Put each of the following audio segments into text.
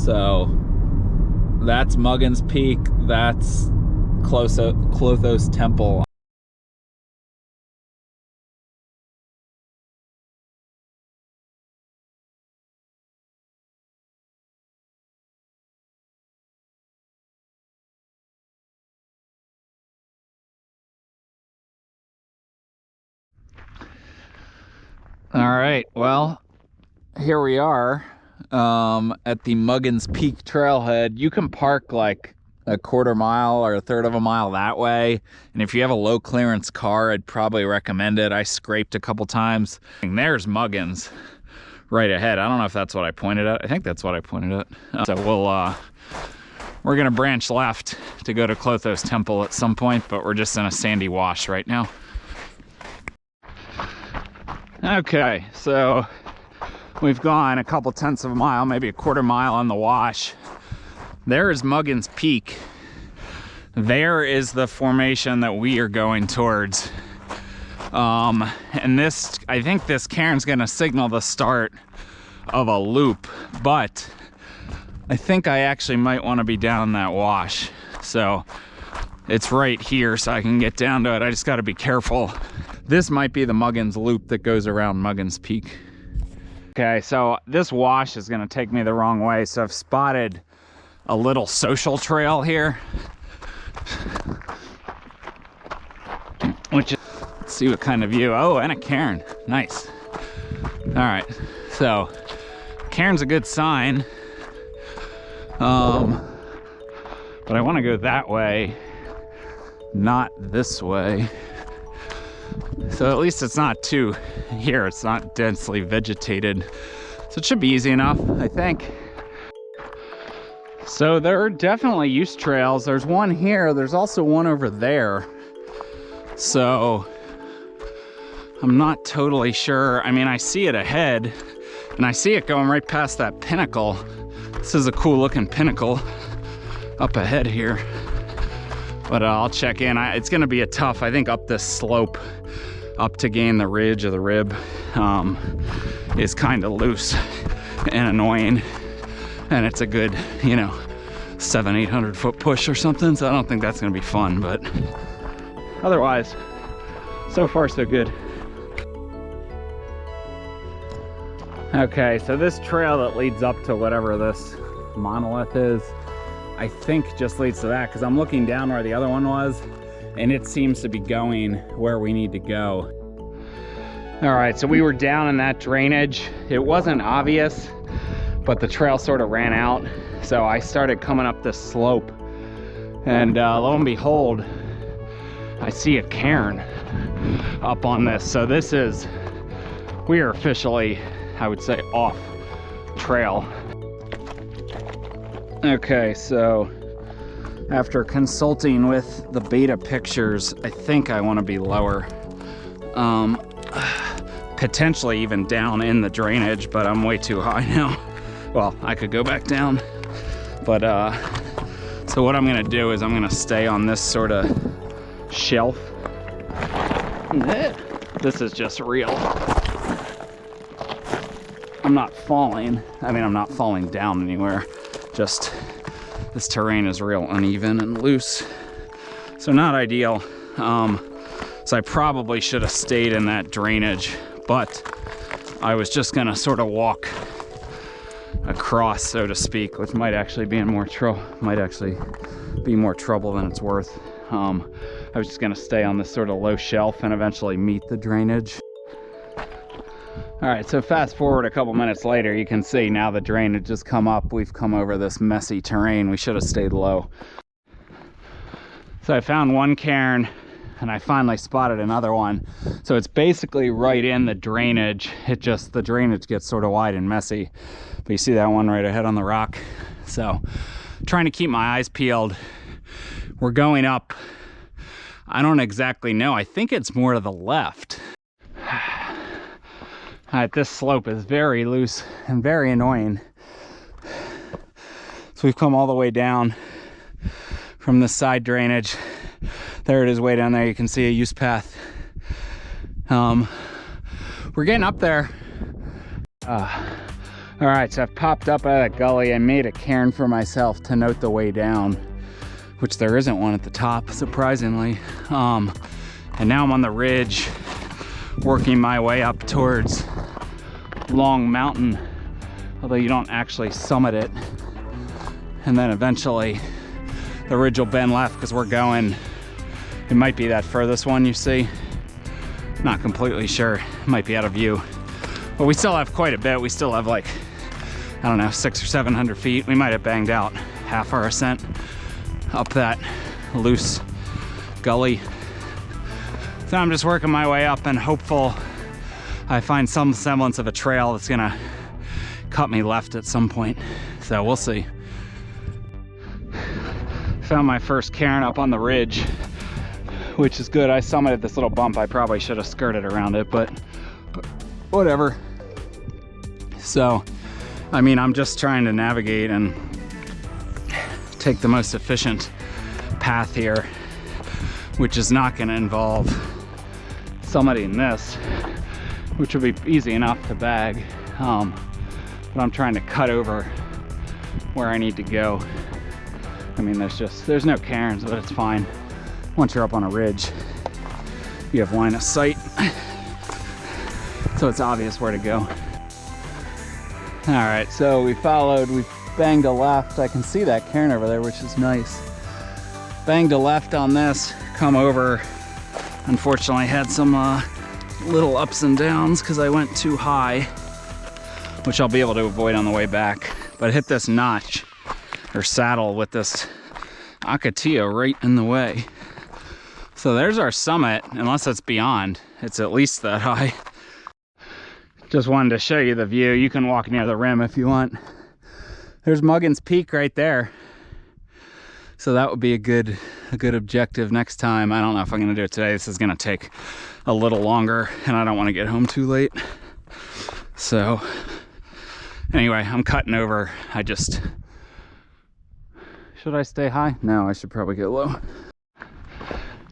So that's Muggins Peak, that's Klothos Temple. All right, well, here we are at the Muggins Peak Trailhead. You can park like a quarter mile or a third of a mile that way, and if you have a low clearance car, I'd probably recommend it. I scraped a couple times. And there's Muggins right ahead. I don't know if that's what I pointed at. I think that's what I pointed at. So we're gonna branch left to go to Klothos Temple at some point, but we're just in a sandy wash right now. Okay, so we've gone a couple tenths of a mile, maybe a quarter mile on the wash. There is Muggins Peak. There is the formation that we are going towards. And this, I think this cairn's gonna signal the start of a loop, but I think I actually might wanna be down that wash. So it's right here, so I can get down to it. I just gotta be careful. This might be the Muggins loop that goes around Muggins Peak. Okay, so this wash is gonna take me the wrong way, so I've spotted a little social trail here. Which is, let's see what kind of view. Oh, and a cairn, nice. All right, so cairn's a good sign. But I wanna go that way, not this way. So at least it's not too, here it's not densely vegetated. So it should be easy enough, I think. So there are definitely use trails. There's one here, there's also one over there. So I'm not totally sure. I mean, I see it ahead and I see it going right past that pinnacle. This is a cool looking pinnacle up ahead here. But I'll check in. It's gonna be a tough, I think up this slope, up to gain the ridge of the rib is kind of loose and annoying. And it's a good, you know, 700-800 foot push or something. So I don't think that's gonna be fun, but otherwise, so far so good. Okay, so this trail that leads up to whatever this monolith is, I think just leads to that, because I'm looking down where the other one was and it seems to be going where we need to go. All right, so we were down in that drainage. It wasn't obvious, but the trail sort of ran out. So I started coming up this slope and lo and behold, I see a cairn up on this. So this is, we are officially, I would say, off trail. Okay, so after consulting with the beta pictures, I think I want to be lower. Potentially even down in the drainage, but I'm way too high now. Well, I could go back down, but so what I'm gonna do is I'm gonna stay on this sort of shelf. This is just real. I'm not falling. I mean, I'm not falling down anywhere. Just this terrain is real uneven and loose, so not ideal. So I probably should have stayed in that drainage, but I was just gonna sort of walk across, so to speak, which might actually be more trouble than it's worth. I was just gonna stay on this sort of low shelf and eventually meet the drainage. All right, so fast forward a couple minutes later, you can see now the drainage has come up. We've come over this messy terrain. We should have stayed low. So I found one cairn and I finally spotted another one. So it's basically right in the drainage. The drainage gets sort of wide and messy. But you see that one right ahead on the rock. So trying to keep my eyes peeled. We're going up. I don't exactly know. I think it's more to the left. This slope is very loose and very annoying. So we've come all the way down from the side drainage. There it is way down there. You can see a use path. We're getting up there. All right, so I've popped up out of that gully. I made a cairn for myself to note the way down, which there isn't one at the top, surprisingly. And now I'm on the ridge, working my way up towards Long Mountain, although you don't actually summit it. And then eventually the ridge will bend left because we're going, it might be that furthest one you see. Not completely sure, it might be out of view. But we still have quite a bit. We still have like, I don't know, 600 or 700 feet. We might have banged out half our ascent up that loose gully. So I'm just working my way up and hopeful I find some semblance of a trail that's gonna cut me left at some point. So we'll see. Found my first cairn up on the ridge, which is good. I summited this little bump. I probably should have skirted around it, but whatever. So, I mean, I'm just trying to navigate and take the most efficient path here, which is not going to involve summiting this, which would be easy enough to bag. But I'm trying to cut over where I need to go. I mean, there's no cairns, but it's fine. Once you're up on a ridge, you have line of sight, so it's obvious where to go. All right, so we banged a left. I can see that cairn over there, which is nice. Banged a left on this, come over. Unfortunately, had some little ups and downs because I went too high, which I'll be able to avoid on the way back. But hit this notch or saddle with this Akatia right in the way. So there's our summit, unless it's beyond. It's at least that high. Just wanted to show you the view. You can walk near the rim if you want. There's Muggins Peak right there. So that would be a good objective next time. I don't know if I'm gonna do it today. This is gonna take a little longer and I don't wanna get home too late. So anyway, I'm cutting over. Should I stay high? No, I should probably get low.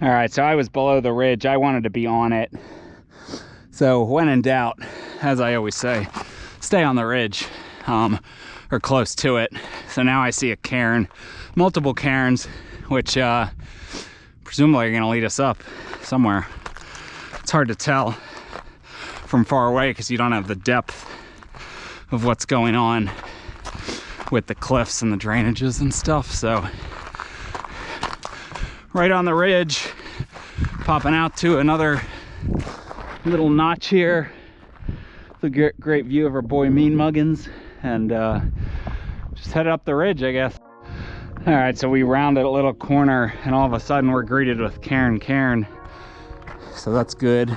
All right, so I was below the ridge. I wanted to be on it. So when in doubt, as I always say, stay on the ridge or close to it. So now I see a cairn, multiple cairns, which presumably are gonna lead us up somewhere. It's hard to tell from far away because you don't have the depth of what's going on with the cliffs and the drainages and stuff. So right on the ridge, popping out to another little notch here. The great view of our boy Mean Muggins, and just headed up the ridge, I guess. All right, so we rounded a little corner and all of a sudden we're greeted with cairn. So that's good.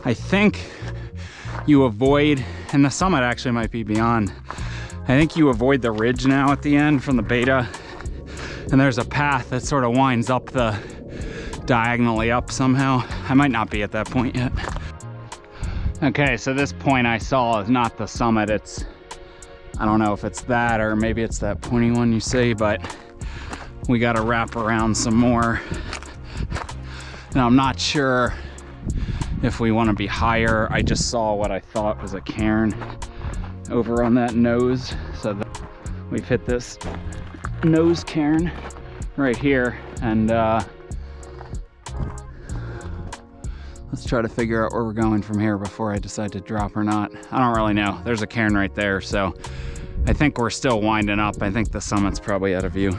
I think you avoid, and the summit actually might be beyond. I think you avoid the ridge now at the end from the beta, and there's a path that sort of winds up diagonally up somehow. I might not be at that point yet. Okay, so this point I saw is not the summit. I don't know if it's that or maybe it's that pointy one you see, but we got to wrap around some more. And I'm not sure if we want to be higher. I just saw what I thought was a cairn over on that nose. So we've hit this nose cairn right here, and let's try to figure out where we're going from here before I decide to drop or not. I don't really know. There's a cairn right there, so I think we're still winding up. I think the summit's probably out of view.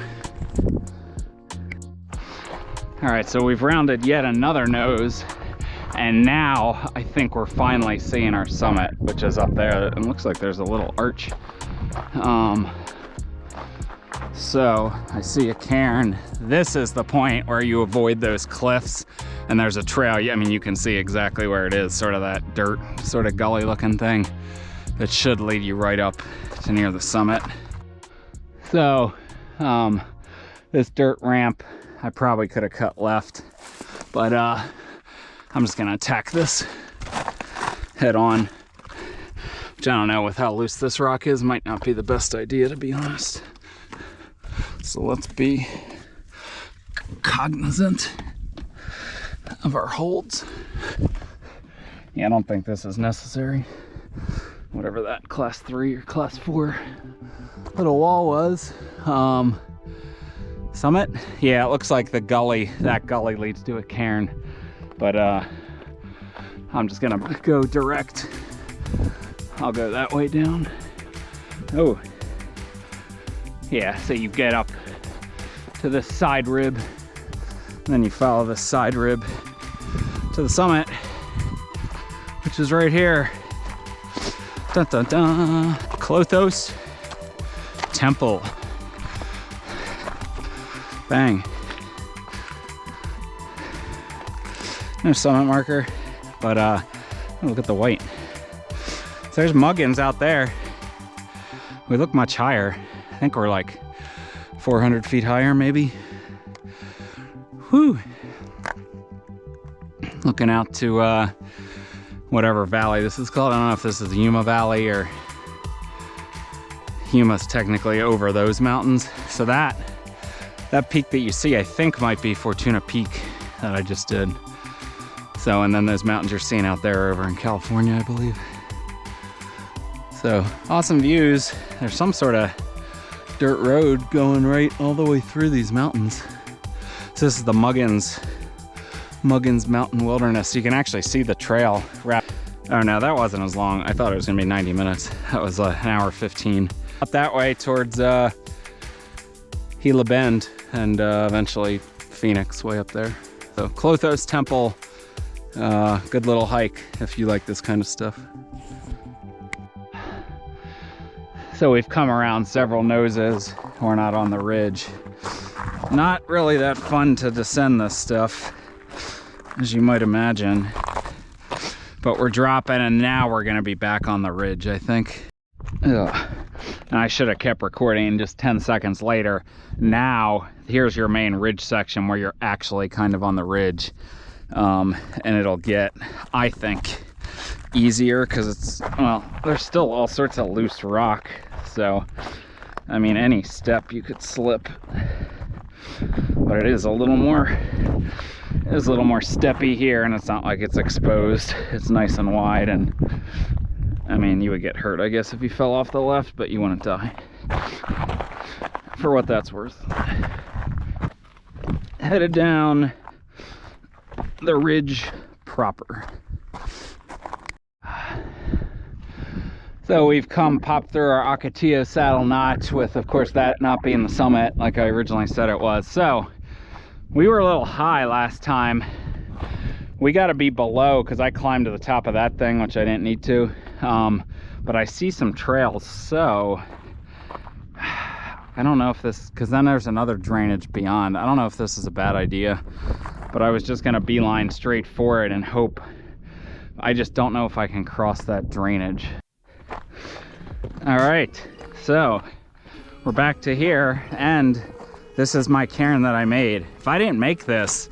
All right, so we've rounded yet another nose, and now I think we're finally seeing our summit, which is up there. It looks like there's a little arch. So I see a cairn. This is the point where you avoid those cliffs, and there's a trail. I mean, you can see exactly where it is, sort of that dirt, sort of gully looking thing that should lead you right up to near the summit. So this dirt ramp, I probably could have cut left, but I'm just gonna attack this head on, which I don't know, with how loose this rock is, might not be the best idea, to be honest. So let's be cognizant of our holds. Yeah, I don't think this is necessary. whatever that class 3 or class 4 little wall was. Summit? Yeah, it looks like the gully, that gully leads to a cairn. But I'm just gonna go direct. I'll go that way down. Oh, yeah, so you get up to this side rib, and then you follow this side rib to the summit, which is right here. Dun, dun, dun. Klothos Temple. Bang. No summit marker, but look at the white. So there's Muggins out there. We look much higher. I think we're like 400 feet higher, maybe. Whew. Looking out to whatever valley this is called. I don't know if this is the Yuma Valley or Yuma's technically over those mountains. So that peak that you see, I think might be Fortuna Peak that I just did. So, and then those mountains you're seeing out there are over in California, I believe. So, awesome views. There's some sort of dirt road going right all the way through these mountains. So this is the Muggins Mountain Wilderness. You can actually see the trail wrap. Oh no, that wasn't as long. I thought it was gonna be 90 minutes. That was an hour 15. Up that way towards Gila Bend and eventually Phoenix way up there. So Klothos Temple, good little hike if you like this kind of stuff. So we've come around several noses. We're not on the ridge. Not really that fun to descend this stuff, as you might imagine. But we're dropping and now we're gonna be back on the ridge, I think. Ugh. And I should have kept recording just 10 seconds later. Now, here's your main ridge section where you're actually kind of on the ridge. And it'll get, I think, easier because it's, well, there's still all sorts of loose rock. So, I mean, any step you could slip. But it is a little more steppy here, and it's not like it's exposed. It's nice and wide, and I mean, you would get hurt, I guess, if you fell off the left, but you wouldn't die. For what that's worth. Headed down the ridge proper. So we've popped through our Ocotillo saddle notch with, of course, that not being the summit like I originally said it was. So we were a little high last time. We got to be below because I climbed to the top of that thing, which I didn't need to. But I see some trails, so I don't know if this, because then there's another drainage beyond. I don't know if this is a bad idea, but I was just gonna beeline straight for it and hope. I just don't know if I can cross that drainage. All right, so we're back to here, and this is my cairn that I made. If I didn't make this,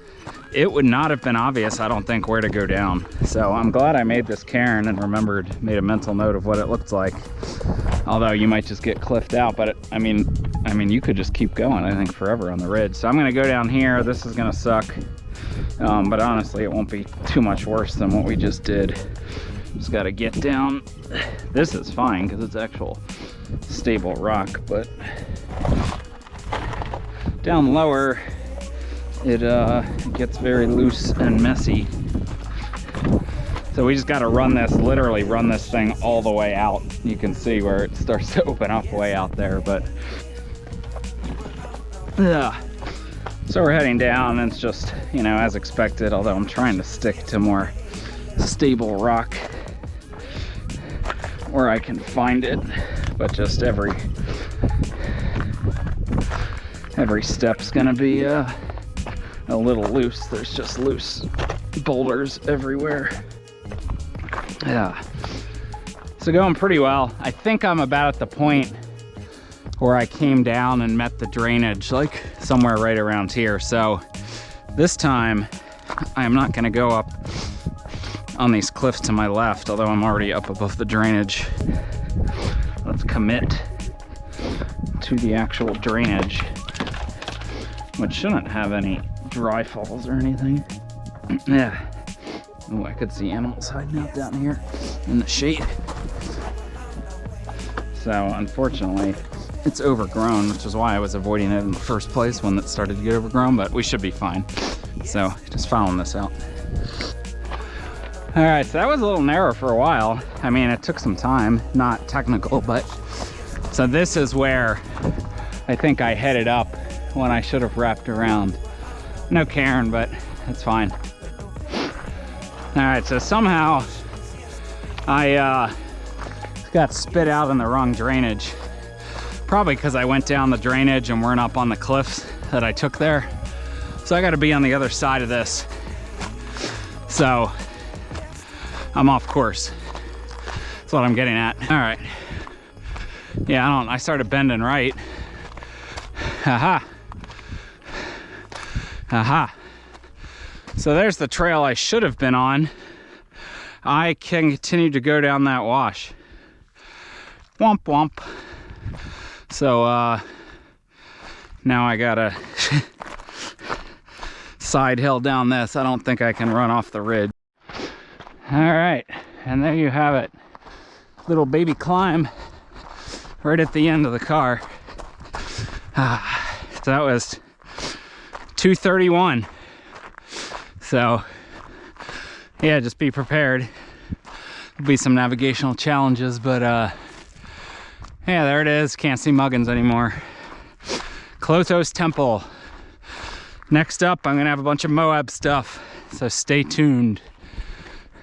it would not have been obvious, I don't think, where to go down. So I'm glad I made this cairn and made a mental note of what it looked like. Although you might just get cliffed out, but I mean, you could just keep going, I think, forever on the ridge. So I'm gonna go down here. This is gonna suck, but honestly, it won't be too much worse than what we just did. Just gotta get down. This is fine because it's actual stable rock, but down lower, it gets very loose and messy. So we just got to literally run this thing all the way out. You can see where it starts to open up way out there, but so we're heading down, and it's just, you know, as expected, although I'm trying to stick to more stable rock where I can find it, but just every step's gonna be a little loose. There's just loose boulders everywhere. Yeah, so going pretty well. I think I'm about at the point where I came down and met the drainage, like somewhere right around here. So this time I'm not gonna go up on these cliffs to my left, although I'm already up above the drainage. Let's commit to the actual drainage, which shouldn't have any dry falls or anything. Yeah. Oh, I could see animals hiding out down here in the shade. So unfortunately, it's overgrown, which is why I was avoiding it in the first place when it started to get overgrown, but we should be fine. So just following this out. All right, so that was a little narrow for a while. I mean, it took some time, not technical, but so this is where I think I headed up when I should have wrapped around. No cairn, but it's fine. All right, so somehow I got spit out in the wrong drainage. Probably because I went down the drainage and weren't up on the cliffs that I took there. So I got to be on the other side of this. So I'm off course. That's what I'm getting at. All right. Yeah, I started bending right. Haha. Aha. So there's the trail I should have been on. I can continue to go down that wash. Womp womp. So now I gotta side hill down this. I don't think I can run off the ridge. All right, and there you have it. Little baby climb right at the end of the car. So that was 231. So yeah, just be prepared. There'll be some navigational challenges, but yeah, there it is. Can't see Muggins anymore. Klothos Temple. Next up, I'm gonna have a bunch of Moab stuff, so stay tuned.